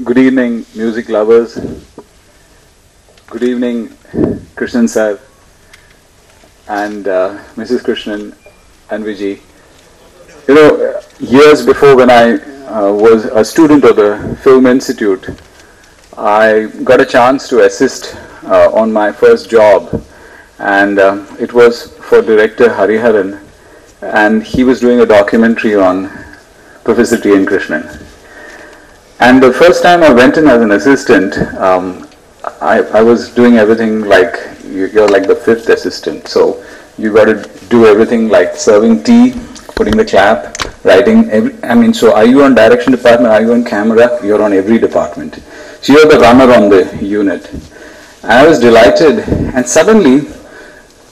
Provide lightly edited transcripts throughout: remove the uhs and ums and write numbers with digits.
Good evening, music lovers. Good evening, Krishnan sir and Mrs. Krishnan and Viji. You know, years before when I was a student of the Film Institute, I got a chance to assist on my first job, and it was for director Hariharan, and he was doing a documentary on Professor TN Krishnan. And the first time I went in as an assistant, I was doing everything like, you're like the fifth assistant. So you got to do everything like serving tea, putting the clap, writing. So are you on direction department? Are you on camera? You're on every department. So you're the runner on the unit. And I was delighted. And suddenly,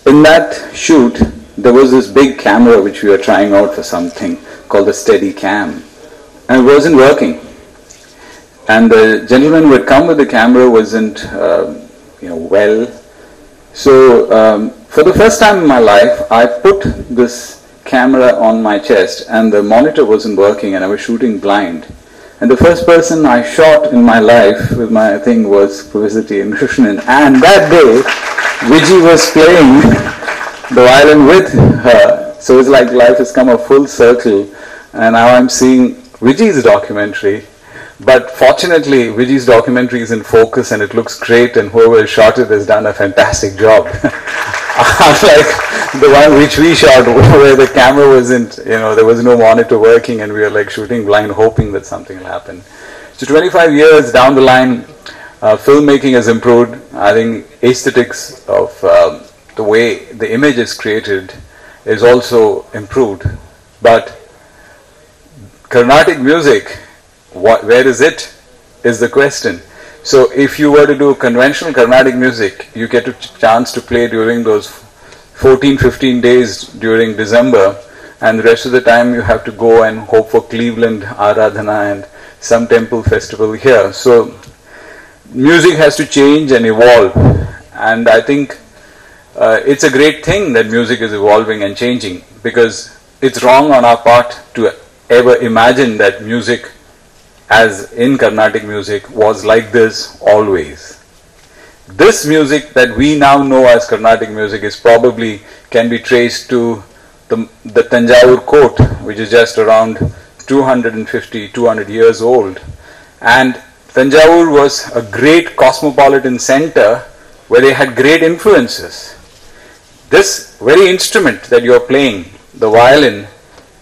in that shoot, there was this big camera which we were trying out for something called the Steady Cam. And it wasn't working. And the gentleman who had come with the camera wasn't, well. So for the first time in my life, I put this camera on my chest, and the monitor wasn't working, and I was shooting blind. And the first person I shot in my life with my thing was Professor TN Krishnan. And that day, Viji was playing the violin with her. So it's like life has come a full circle, and now I'm seeing Viji's documentary. But fortunately, Viji's documentary is in focus and it looks great, and whoever shot it has done a fantastic job. Unlike the one which we shot, where the camera wasn't, there was no monitor working, and we were like shooting blind, hoping that something will happen. So 25 years down the line, filmmaking has improved. I think aesthetics of the way the image is created is also improved. But Carnatic music, where is it, is the question. So if you were to do conventional Carnatic music, you get a chance to play during those 14-15 days during December, and the rest of the time you have to go and hope for Cleveland Aradhana and some temple festival here. So music has to change and evolve, and I think it's a great thing that music is evolving and changing, because it's wrong on our part to ever imagine that music, as in Carnatic music, was like this always. This music that we now know as Carnatic music is probably can be traced to the Tanjavur court, which is just around 200 years old. And Tanjavur was a great cosmopolitan center where they had great influences. This very instrument that you are playing, the violin,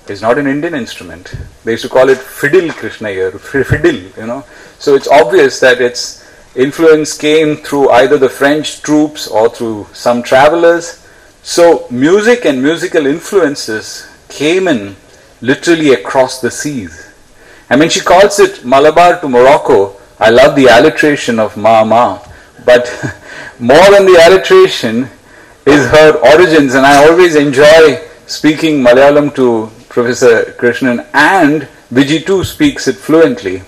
is not an Indian instrument. They used to call it fiddle, Krishna here, fiddle, So it's obvious that its influence came through either the French troops or through some travelers. So music and musical influences came in literally across the seas. I mean, she calls it Malabar to Morocco. I love the alliteration of Ma, but more than the alliteration is her origins, and I always enjoy speaking Malayalam to Professor Krishnan, and Viji too speaks it fluently.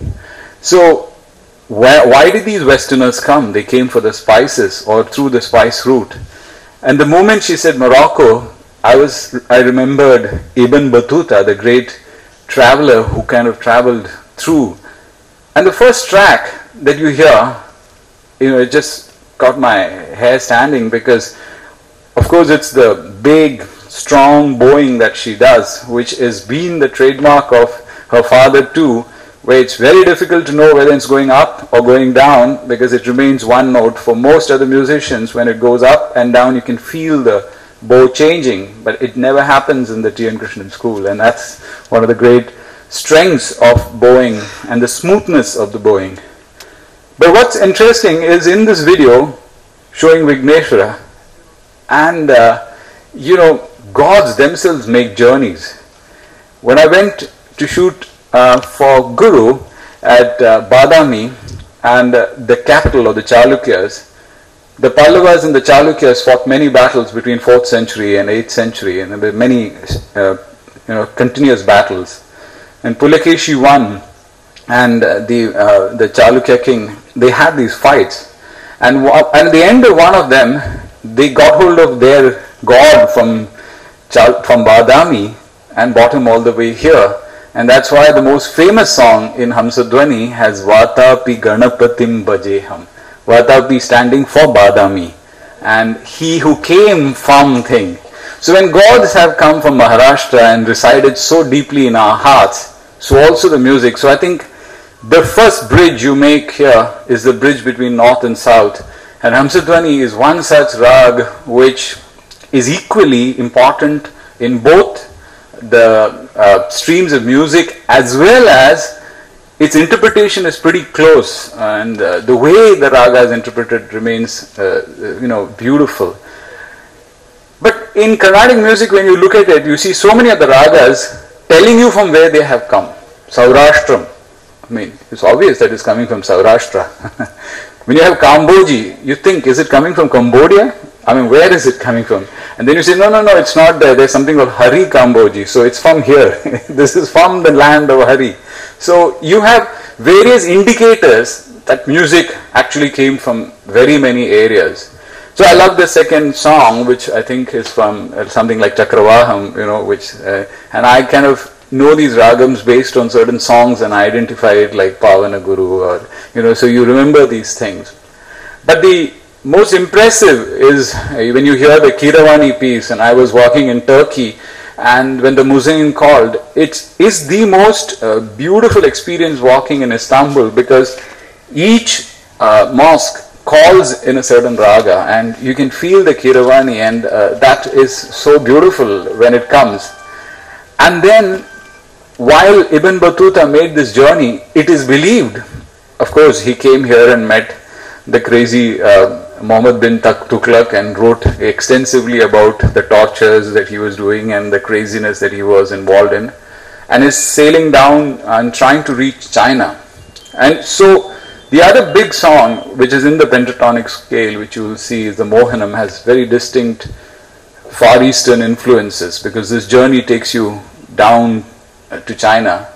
So why did these Westerners come? They came for the spices, or through the spice route. And the moment she said Morocco, I remembered Ibn Battuta, the great traveler who kind of traveled through. And the first track that you hear, it just got my hair standing, because of course it's the big strong bowing that she does, which has been the trademark of her father too, where it's very difficult to know whether it's going up or going down, because it remains one note. For most other musicians, when it goes up and down, you can feel the bow changing, but it never happens in the TN Krishnan school, and that's one of the great strengths of bowing and the smoothness of the bowing. But what's interesting is in this video showing Vigneshwara, and gods themselves make journeys. When I went to shoot for Guru at Badami, and the capital of the Chalukyas, the Pallavas and the Chalukyas fought many battles between 4th century and 8th century, and there were many continuous battles. And Pulakeshi won, and the Chalukya king, they had these fights. And at the end of one of them, they got hold of their god from Badami and brought him all the way here. And that's why the most famous song in Hamsadwani has Vatapi Ganapatim Bajeham. Vatapi standing for Badami. And he who came from thing. So when gods have come from Maharashtra and resided so deeply in our hearts, so also the music. So I think the first bridge you make here is the bridge between north and south. And Hamsadwani is one such rag which is equally important in both the streams of music as well as its interpretation is pretty close, and the way the raga is interpreted remains beautiful. But in Carnatic music, when you look at it, you see so many of the ragas telling you from where they have come. Saurashtram, I mean, it's obvious that it's coming from Saurashtra. When you have Kamboji, you think, is it coming from Cambodia? I mean, where is it coming from? And then you say, no, it's not there. There's something called Hari Kamboji. So it's from here. This is from the land of Hari. So you have various indicators that music actually came from very many areas. So I love the second song, which I think is from something like Chakravaham, and I kind of know these ragams based on certain songs and identify it like Pavana Guru or, so you remember these things. But the most impressive is when you hear the Kiravani piece, and I was walking in Turkey, and when the muezzin called, it is the most beautiful experience walking in Istanbul, because each mosque calls in a certain raga, and you can feel the Kiravani, and that is so beautiful when it comes. And then, while Ibn Battuta made this journey, it is believed, of course, he came here and met the crazy Muhammad bin Tughlaq and wrote extensively about the tortures that he was doing and the craziness that he was involved in, and is sailing down and trying to reach China. And so the other big song, which is in the pentatonic scale, which you will see, is the Mohanam, has very distinct Far Eastern influences, because this journey takes you down to China.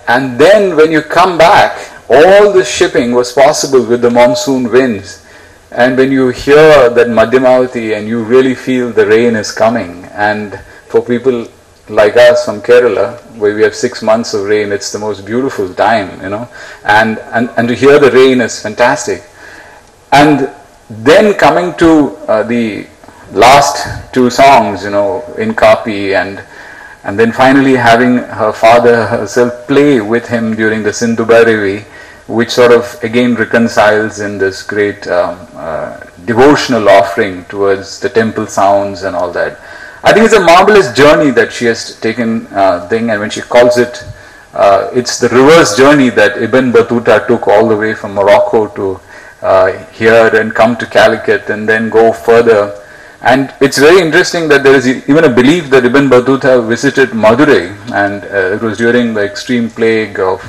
And then when you come back, all the shipping was possible with the monsoon winds. And when you hear that Madhyamavati and you really feel the rain is coming, and for people like us from Kerala, where we have 6 months of rain, it's the most beautiful time, and to hear the rain is fantastic. And then coming to the last two songs, in Kapi, and then finally having her father herself play with him during the Sindhu Bhairavi, which sort of again reconciles in this great devotional offering towards the temple sounds and all that. I think it's a marvelous journey that she has taken, and when she calls it, it's the reverse journey that Ibn Battuta took all the way from Morocco to here and come to Calicut and then go further. And it's very interesting that there is even a belief that Ibn Battuta visited Madurai, and it was during the extreme plague of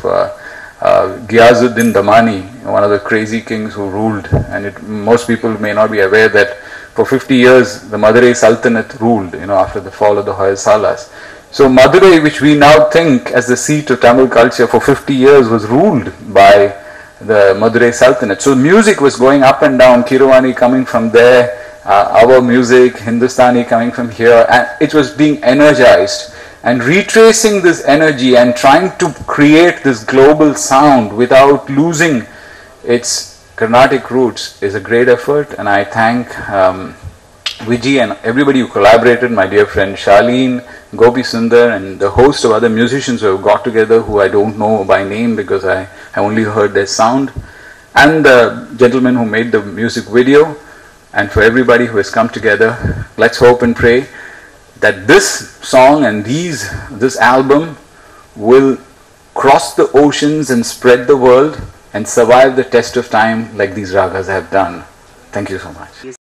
Ghiyazuddin Damani, one of the crazy kings who ruled. And most people may not be aware that for 50 years the Madurai Sultanate ruled, after the fall of the Hoysalas. So Madurai, which we now think as the seat of Tamil culture, for 50 years was ruled by the Madurai Sultanate. So music was going up and down, Kiravani coming from there, our music, Hindustani coming from here, and it was being energized. And retracing this energy and trying to create this global sound without losing its Carnatic roots is a great effort, and I thank Viji and everybody who collaborated, my dear friend Shaleen, Gopi Sundar, and the host of other musicians who have got together, who I don't know by name because I only heard their sound, and the gentleman who made the music video, and for everybody who has come together. Let's hope and pray that this song and this album will cross the oceans and spread the world and survive the test of time like these ragas have done. Thank you so much.